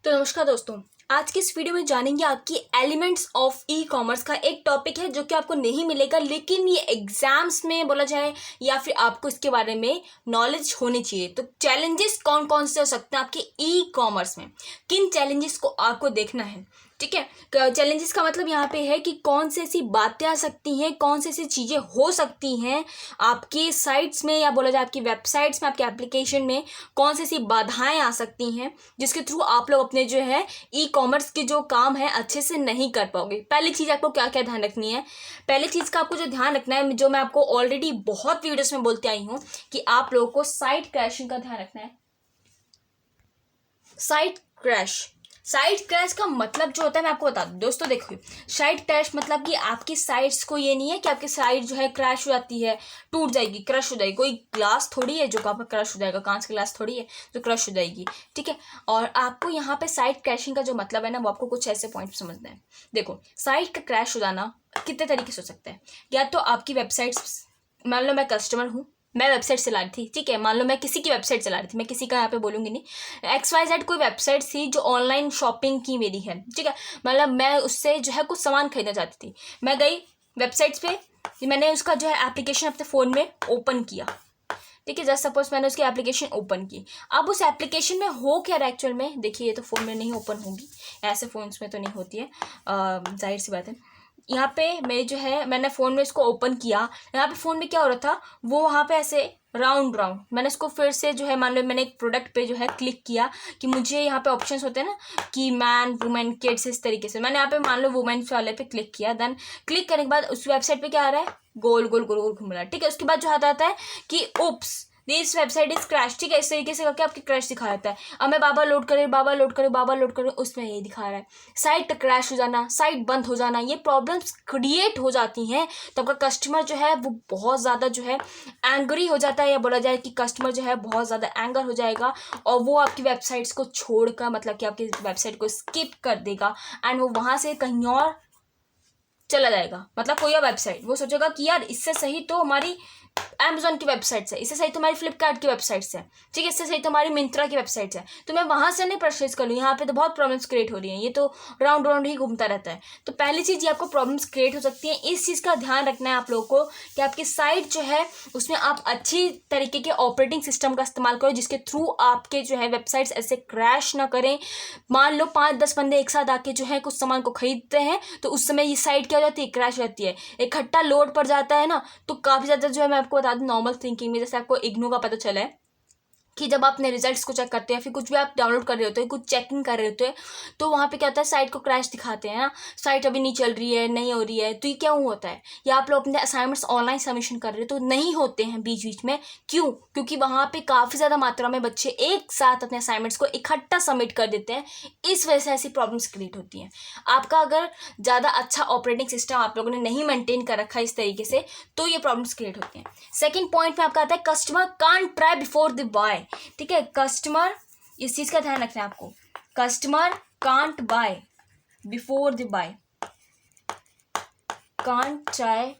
तो नमस्कार दोस्तों, आज की इस वीडियो में जानेंगे आपकी एलिमेंट्स ऑफ ई कॉमर्स का एक टॉपिक है जो कि आपको नहीं मिलेगा, लेकिन ये एग्जाम्स में बोला जाए या फिर आपको इसके बारे में नॉलेज होनी चाहिए। तो चैलेंजेस कौन कौन से हो सकते हैं आपके ई कॉमर्स में, किन चैलेंजेस को आपको देखना है। ठीक है, चैलेंजेस का मतलब यहाँ पे है कि कौन सी ऐसी बातें आ सकती हैं, कौन सी ऐसी चीज़ें हो सकती हैं आपकी साइट्स में या बोला जाए आपकी वेबसाइट्स में, आपके एप्लीकेशन में कौन सी ऐसी बाधाएं आ सकती हैं जिसके थ्रू आप लोग अपने जो है ई कॉमर्स के जो काम है अच्छे से नहीं कर पाओगे। पहली चीज़ आपको क्या क्या ध्यान रखनी है। पहली चीज़ का आपको जो ध्यान रखना है, जो मैं आपको ऑलरेडी बहुत वीडियोस में बोलते आई हूँ, कि आप लोगों को साइट क्रैशिंग का ध्यान रखना है। साइट क्रैश का मतलब जो होता है मैं आपको बता दूं दोस्तों। देखो, साइट क्रैश मतलब कि आपकी साइट्स को ये नहीं है कि आपकी साइट जो है क्रैश हो जाती है, टूट जाएगी, क्रश हो जाएगी। कोई ग्लास थोड़ी है जो आपका क्रश हो जाएगा, कांच का ग्लास थोड़ी है जो क्रश हो जाएगी। ठीक है, और आपको यहाँ पे साइट क्रैशिंग का जो मतलब है ना, वो आपको कुछ ऐसे पॉइंट समझना है। देखो, साइट का क्रैश हो जाना कितने तरीके से हो सकता है। या तो आपकी वेबसाइट्स, मान लो मैं कस्टमर हूँ, मैं वेबसाइट चला रही थी। ठीक है, मान लो मैं किसी की वेबसाइट चला रही थी, मैं किसी का यहाँ पे बोलूँगी नहीं, XYZ कोई वेबसाइट थी जो ऑनलाइन शॉपिंग की मेरी है। ठीक है, मतलब मैं उससे जो है कुछ सामान खरीदना चाहती थी। मैं गई वेबसाइट्स पे, मैंने उसका जो है एप्लीकेशन अपने फ़ोन में ओपन किया। ठीक है, जस्ट सपोज मैंने उसकी एप्लीकेशन ओपन की। अब उस एप्लीकेशन में हो क्या रहा है एक्चुअल में, देखिए ये तो फ़ोन में नहीं ओपन होगी, ऐसे फ़ोन्स में तो नहीं होती है, जाहिर सी बात है। यहाँ पे मेरे जो है मैंने फ़ोन में इसको ओपन किया। यहाँ पे फ़ोन में क्या हो रहा था, वो वहाँ पे ऐसे राउंड मैंने इसको फिर से जो है, मान लो मैंने एक प्रोडक्ट पे जो है क्लिक किया कि मुझे यहाँ पे ऑप्शंस होते हैं ना कि मैन, वुमेन, किड्स, इस तरीके से मैंने यहाँ पे मान लो वुमेन्स वाले पे क्लिक किया। देन क्लिक करने के बाद उस वेबसाइट पे क्या आ रहा है, गोल गोल गोल गोल घूम रहा है। ठीक है, उसके बाद जो आता है कि उप्स दिस वेबसाइट इज क्रैश। ठीक है, इस तरीके से करके आपकी क्रैश दिखा देता है। अब मैं बाबा लोड करूँ, उसमें ये दिखा रहा है साइट क्रैश हो जाना, साइट बंद हो जाना, ये प्रॉब्लम्स क्रिएट हो जाती हैं। तो आपका कस्टमर जो है वो बहुत ज़्यादा जो है एंग्री हो जाता है, या बोला जाए कि कस्टमर जो है बहुत ज़्यादा एंगर हो जाएगा और वो आपकी वेबसाइट्स को छोड़कर, मतलब कि आपकी वेबसाइट को स्किप कर देगा एंड वो वहाँ से कहीं और चला जाएगा। मतलब कोई और वेबसाइट, वो सोचेगा कि यार इससे सही तो हमारी Amazon की वेबसाइट है, इससे सही तुम्हारी फ्लिपकार्ट की वेबसाइट है। ठीक है, इससे सही तुम्हारी मिंत्रा की वेबसाइट है, तो मैं वहां से नहीं परचेज कर लूँ। यहाँ पे तो बहुत प्रॉब्लम्स क्रिएट हो रही हैं, ये तो राउंड राउंड ही घूमता रहता है। तो पहली चीज़, ये आपको प्रॉब्लम्स क्रिएट हो सकती हैं। इस चीज़ का ध्यान रखना है आप लोगों को कि आपकी साइट जो है उसमें आप अच्छी तरीके के ऑपरेटिंग सिस्टम का इस्तेमाल करो, जिसके थ्रू आपके जो है वेबसाइट्स ऐसे क्रैश ना करें। मान लो 5-10 बंदे एक साथ आके जो है कुछ सामान को खरीदते हैं, तो उस समय ये साइट क्या हो जाती है, क्रैश हो जाती है। इकट्ठा लोड पड़ जाता है ना, तो काफ़ी ज़्यादा जो है, मैं आपको बता दूं नॉर्मल थिंकिंग में, जैसे आपको इग्नू का पता चला है कि जब आप अपने रिजल्ट्स को चेक करते हैं, फिर कुछ भी आप डाउनलोड कर रहे होते हैं, कुछ चेकिंग कर रहे होते हैं, तो वहाँ पे क्या होता है, साइट को क्रैश दिखाते हैं ना, साइट अभी नहीं चल रही है, नहीं हो रही है। तो ये क्यों होता है, या आप लोग अपने असाइनमेंट्स ऑनलाइन सबमिशन कर रहे हो तो नहीं होते हैं बीच बीच में, क्यों? क्योंकि वहाँ पे काफ़ी ज़्यादा मात्रा में बच्चे एक साथ अपने असाइनमेंट्स को इकट्ठा सबमिट कर देते हैं, इस वजह से ऐसी प्रॉब्लम्स क्रिएट होती हैं। आपका अगर ज़्यादा अच्छा ऑपरेटिंग सिस्टम आप लोगों ने नहीं मेंटेन कर रखा है इस तरीके से, तो ये प्रॉब्लम्स क्रिएट होती हैं। सेकेंड पॉइंट में आपका आता है customer can't try before the buy. ठीक है, कस्टमर, इस चीज का ध्यान रखना है आपको, customer can't buy before the buy, can't try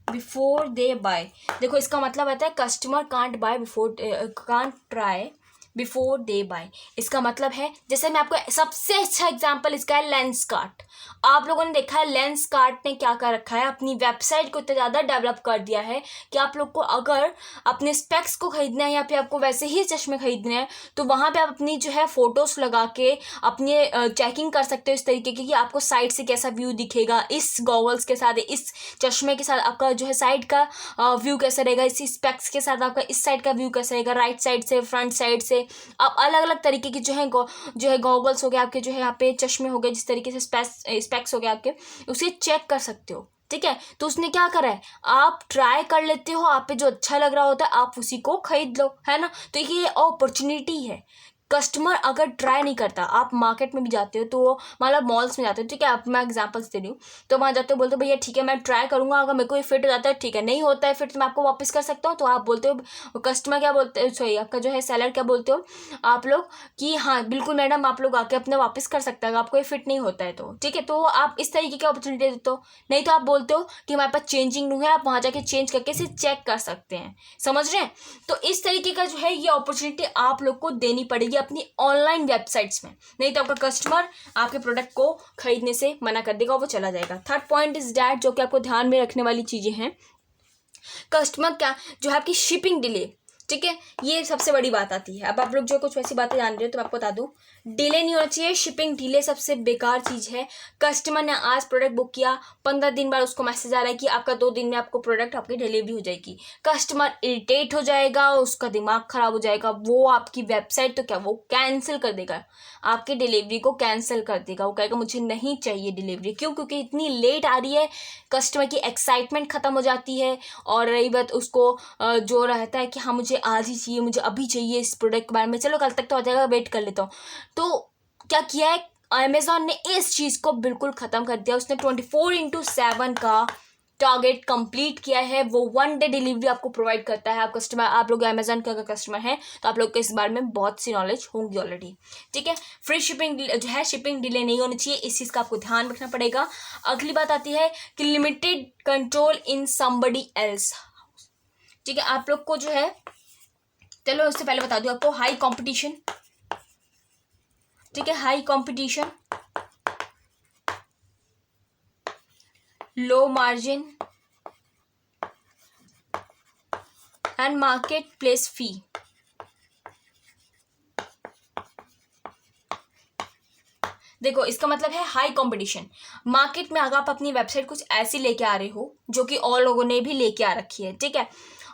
before they buy. देखो, इसका मतलब आता है customer can't buy before, can't try before they buy. इसका मतलब है, जैसे मैं आपको सबसे अच्छा एग्जांपल इसका है लेंस कार्ट। आप लोगों ने देखा है लेंस कार्ट ने क्या कर रखा है, अपनी वेबसाइट को इतना ज़्यादा डेवलप कर दिया है कि आप लोग को अगर अपने स्पेक्स को खरीदना है या फिर आपको वैसे ही चश्मे खरीदने हैं, तो वहाँ पे आप अपनी जो है फोटोज लगा के अपनी चेकिंग कर सकते हो इस तरीके की कि आपको साइड से कैसा व्यू दिखेगा, इस गॉगल्स के साथ, इस चश्मे के साथ आपका जो है साइड का व्यू कैसा रहेगा, इसी स्पेक्स के साथ आपका इस साइड का व्यू कैसा रहेगा, राइट साइड से, फ्रंट साइड से। आप अलग अलग तरीके की जो है गॉगल्स हो गए आपके, जो है यहाँ पे चश्मे हो गए, जिस तरीके से स्पेक्स हो गए आपके, उसे चेक कर सकते हो। ठीक है, तो उसने क्या करा है, आप ट्राई कर लेते हो, आप पे जो अच्छा लग रहा होता है आप उसी को खरीद लो, है ना। तो ये अपॉर्चुनिटी है कस्टमर अगर ट्राई नहीं करता, आप मार्केट में भी जाते हो तो मतलब मॉल्स में जाते हो, ठीक है, आप मैं एग्जांपल्स दे रही हूँ, तो वहाँ जाते हो बोलते हो भैया ठीक है मैं ट्राई करूँगा, अगर मेरे को ये फिट हो जाता है ठीक है, नहीं होता है फिट तो मैं आपको वापस कर सकता हूँ। तो आप बोलते हो, कस्टमर क्या बोलते हो, सॉरी आपका जो है सेलर क्या बोलते हो आप लोग कि हाँ बिल्कुल मैडम आप लोग आके अपने वापस कर सकते हैं अगर आपको ये फिट नहीं होता है तो, ठीक है। तो आप इस तरीके की अपॉर्चुनिटी देते हो। नहीं तो आप बोलते हो कि हमारे पास चेंजिंग रूम है, आप वहाँ जाके चेंज करके इसे चेक कर सकते हैं, समझ रहे हैं। तो इस तरीके का जो है ये अपॉर्चुनिटी आप लोग को देनी पड़ेगी अपनी ऑनलाइन वेबसाइट्स में, नहीं तो आपका कस्टमर आपके प्रोडक्ट को खरीदने से मना कर देगा, वो चला जाएगा। थर्ड पॉइंट इज डैट, जो कि आपको ध्यान में रखने वाली चीजें हैं, कस्टमर क्या जो है आपकी शिपिंग डिले, ठीक है, ये सबसे बड़ी बात आती है। अब आप लोग जो कुछ वैसी बातें जान रहे हो तो मैं आपको बता दूं, डिले नहीं होना चाहिए। शिपिंग डिले सबसे बेकार चीज़ है। कस्टमर ने आज प्रोडक्ट बुक किया, 15 दिन बाद उसको मैसेज आ रहा है कि आपका 2 दिन में आपको प्रोडक्ट आपकी डिलीवरी हो जाएगी। कस्टमर इरिटेट हो जाएगा, उसका दिमाग खराब हो जाएगा, वो आपकी वेबसाइट तो क्या वो कैंसिल कर देगा, आपकी डिलीवरी को कैंसिल कर देगा। वो कहेगा मुझे नहीं चाहिए डिलीवरी, क्यों? क्योंकि इतनी लेट आ रही है, कस्टमर की एक्साइटमेंट खत्म हो जाती है। और रही बात उसको जो रहता है कि हाँ मुझे आज ही चाहिए, मुझे अभी चाहिए इस प्रोडक्ट के बारे में, चलो कल तक तो आ जाएगा, वेट कर लेता हूँ। तो क्या किया है अमेजोन ने, इस चीज़ को बिल्कुल ख़त्म कर दिया। उसने 24/7 का टारगेट कंप्लीट किया है। वो 1 डे डिलीवरी आपको प्रोवाइड करता है। आप लोग अमेजोन का अगर कस्टमर हैं तो आप लोग को इस बारे में बहुत सी नॉलेज होंगी ऑलरेडी, ठीक है। फ्री शिपिंग जो है, शिपिंग डिले नहीं होनी चाहिए, इस चीज़ का आपको ध्यान रखना पड़ेगा। अगली बात आती है कि limited control in somebody else, ठीक है। आप लोग को जो है, चलो उससे पहले बता दूं आपको, हाई कंपटीशन, ठीक है, high competition, low margin and market place fee. देखो इसका मतलब है हाई कंपटीशन। मार्केट में अगर आप अपनी वेबसाइट कुछ ऐसी लेके आ रहे हो जो कि और लोगों ने भी लेके आ रखी है, ठीक है,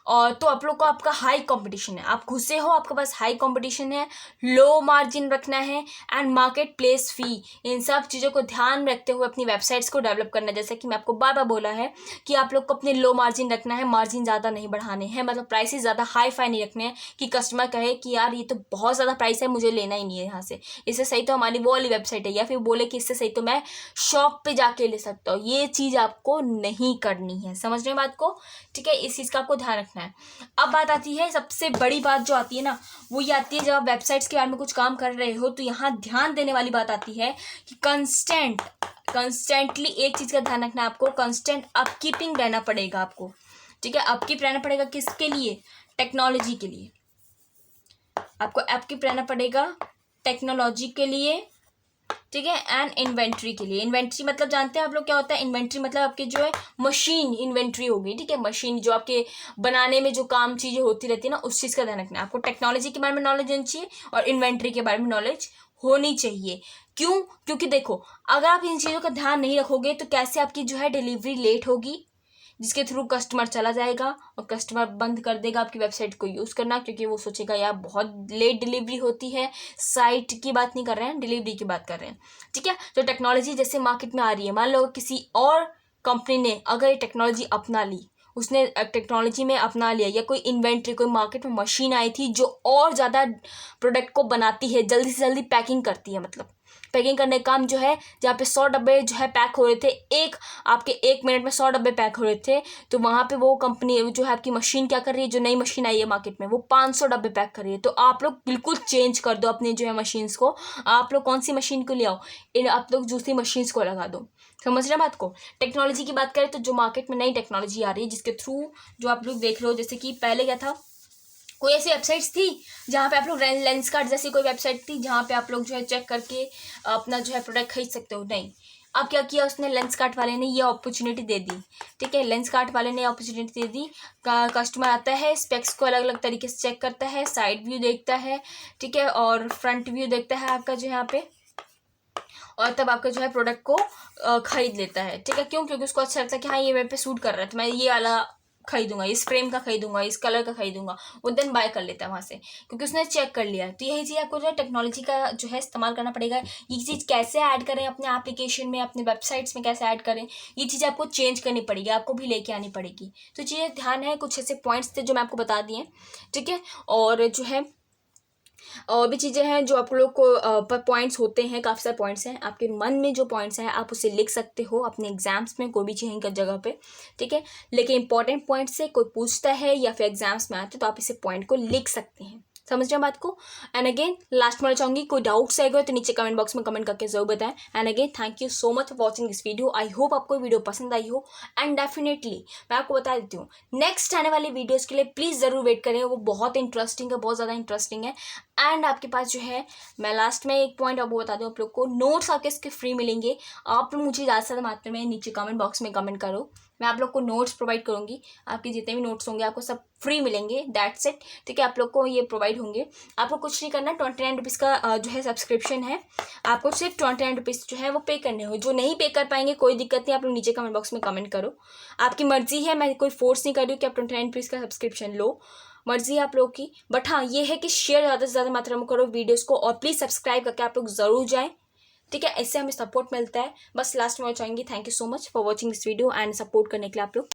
और तो आप लोग को आपका हाई कंपटीशन है, आप घुसे हो, आपके पास हाई कंपटीशन है, लो मार्जिन रखना है एंड मार्केट प्लेस फी, इन सब चीज़ों को ध्यान में रखते हुए अपनी वेबसाइट्स को डेवलप करना है। जैसे कि मैं आपको बार बार बोला है कि आप लोग को अपने लो मार्जिन रखना है, मार्जिन ज़्यादा नहीं बढ़ाने हैं, मतलब प्राइसेस ज़्यादा हाई फाई नहीं रखने हैं कि कस्टमर कहे कि यार ये तो बहुत ज़्यादा प्राइस है, मुझे लेना ही नहीं है यहाँ से, इससे सही तो हमारी वो वाली वेबसाइट है, या फिर बोले कि इससे सही तो मैं शॉप पे जाके ले सकता हूँ। ये चीज़ आपको नहीं करनी है, समझ रहे हैं बात को, ठीक है। इस चीज़ का आपको ध्यान रखना है। अब बात आती है सबसे बड़ी बात जो आती है ना, वो ये आती है जब आप वेबसाइट्स के बारे में कुछ काम कर रहे हो तो यहाँ ध्यान देने वाली बात आती है कि कंस्टेंटली एक चीज़ का ध्यान रखना है आपको, कंस्टेंट अपकीपिंग रहना पड़ेगा आपको, ठीक है। अपकीप रहना पड़ेगा किसके लिए? टेक्नोलॉजी के लिए। आपको अपकीप रहना पड़ेगा टेक्नोलॉजी के लिए, ठीक है, एंड इन्वेंट्री के लिए। इन्वेंट्री मतलब जानते हैं आप लोग क्या होता है? इन्वेंट्री मतलब आपके जो है मशीन इन्वेंट्री होगी, ठीक है, मशीन जो आपके बनाने में जो काम चीज़ें होती रहती है ना, उस चीज़ का ध्यान रखना है आपको। टेक्नोलॉजी के बारे में नॉलेज होनी चाहिए और इन्वेंट्री के बारे में नॉलेज होनी चाहिए। क्यों? क्योंकि देखो अगर आप इन चीज़ों का ध्यान नहीं रखोगे तो कैसे आपकी जो है डिलीवरी लेट होगी, जिसके थ्रू कस्टमर चला जाएगा और कस्टमर बंद कर देगा आपकी वेबसाइट को यूज़ करना, क्योंकि वो सोचेगा यार बहुत लेट डिलीवरी होती है। साइट की बात नहीं कर रहे हैं, डिलीवरी की बात कर रहे हैं, ठीक है। तो टेक्नोलॉजी जैसे मार्केट में आ रही है, मान लो किसी और कंपनी ने अगर ये टेक्नोलॉजी अपना ली, उसने टेक्नोलॉजी में अपना लिया, या कोई इन्वेंट्री कोई मार्केट में मशीन आई थी जो और ज़्यादा प्रोडक्ट को बनाती है, जल्दी से जल्दी पैकिंग करती है, मतलब पैकिंग करने का काम जो है, जहाँ पे 100 डब्बे जो है पैक हो रहे थे, आपके 1 मिनट में 100 डब्बे पैक हो रहे थे, तो वहाँ पे वो कंपनी जो है आपकी मशीन क्या कर रही है, जो नई मशीन आई है मार्केट में, वो 500 डब्बे पैक कर रही है। तो आप लोग बिल्कुल चेंज कर दो अपनी जो है मशीन्स को। आप लोग कौन सी मशीन को ले आओ, आप लोग दूसरी मशीन्स को लगा दो। समझ रहे बात को? टेक्नोलॉजी की बात करें तो जो मार्केट में नई टेक्नोलॉजी आ रही है, जिसके थ्रू जो आप लोग देख रहे हो, जैसे कि पहले क्या था, कोई ऐसी वेबसाइट्स थी जहाँ पे आप लोग लेंस कार्ड जैसी कोई वेबसाइट थी जहाँ पे आप लोग जो है चेक करके अपना जो है प्रोडक्ट खरीद सकते हो, नहीं। अब क्या किया उसने, लेंस कार्ट वाले ने ये अपॉर्चुनिटी दे दी, ठीक है, लेंस कार्ट वाले ने अपॉर्चुनिटी दे दी। कस्टमर आता है, स्पेक्स को अलग अलग तरीके से चेक करता है, साइड व्यू देखता है, ठीक है, और फ्रंट व्यू देखता है आपका जो यहाँ पे, और तब आपका जो है प्रोडक्ट को खरीद लेता है, ठीक है। क्यों? क्योंकि उसको अच्छा लगता है कि हाँ ये मेरे पे सूट कर रहा है, तो मैं ये वाला खरीदूंगा, इस फ्रेम का खरीदूंगा, इस कलर का खरीदूंगा, वो देन बाय कर लेता है वहाँ से, क्योंकि उसने चेक कर लिया है। तो यही चीज़ आपको जो है टेक्नोलॉजी का जो है इस्तेमाल करना पड़ेगा। ये चीज़ कैसे ऐड करें अपने एप्लीकेशन में, अपने वेबसाइट्स में कैसे ऐड करें, ये चीज़ आपको चेंज करनी पड़ेगी, आपको भी लेके आनी पड़ेगी। तो चीज़ें ध्यान है, कुछ ऐसे पॉइंट्स थे जो मैं आपको बता दिए, ठीक है। और जो है और भी चीज़ें हैं जो आप लोग को पर पॉइंट्स होते हैं, काफ़ी सारे पॉइंट्स हैं आपके मन में जो पॉइंट्स हैं आप उसे लिख सकते हो अपने एग्जाम्स में कोई भी चीज़ की जगह पे, ठीक है। लेकिन इंपॉर्टेंट पॉइंट से कोई पूछता है या फिर एग्जाम्स में आते तो आप इसे पॉइंट को लिख सकते हैं। समझ रहे हैं बात को। एंड अगेन लास्ट में चाहूँगी कोई डाउट्स आएगा तो नीचे कमेंट बॉक्स में कमेंट करके जरूर बताएं। And again thank you so much for watching this video. I hope आपको वीडियो पसंद आई हो। एंड डेफिनेटली मैं आपको बता देती हूँ नेक्स्ट आने वाली वीडियोज़ के लिए प्लीज़ ज़रूर वेट करें, वो बहुत इंटरेस्टिंग है, बहुत ज़्यादा इंटरेस्टिंग है। एंड आपके पास जो है, मैं लास्ट में एक पॉइंट आपको बता दूँ, आप लोग को नोट्स आपके इसके फ्री मिलेंगे। आप लोग मुझे ज़्यादा से ज़्यादा मात्रा में नीचे कमेंट बॉक्स में कमेंट करो, मैं आप लोग को नोट्स प्रोवाइड करूँगी। आपके जितने भी नोट्स होंगे आपको सब फ्री मिलेंगे, दैट्स इट, ठीक है। आप लोग को ये प्रोवाइड होंगे, आपको कुछ नहीं करना। 29 रुपीज़ का जो है सब्सक्रिप्शन है, आपको सिर्फ 29 रुपीज़ जो है वो पे करने हो। जो नहीं पे कर पाएंगे कोई दिक्कत नहीं, आप लोग नीचे कमेंट बॉक्स में कमेंट करो, आपकी मर्जी है, मैं कोई फोर्स नहीं कर रही हूँ कि आप 29 रुपीज़ का सब्सक्रिप्शन लो, मर्जी है आप लोग की। बट हाँ ये है कि शेयर ज़्यादा से ज़्यादा मात्रा में करो वीडियोज़ को, और प्लीज़ सब्सक्राइब करके आप लोग ज़रूर जाएँ, ठीक है। इससे हमें सपोर्ट मिलता है। बस लास्ट में चाहेंगे thank you so much for watching this video and support करने के लिए आप लोग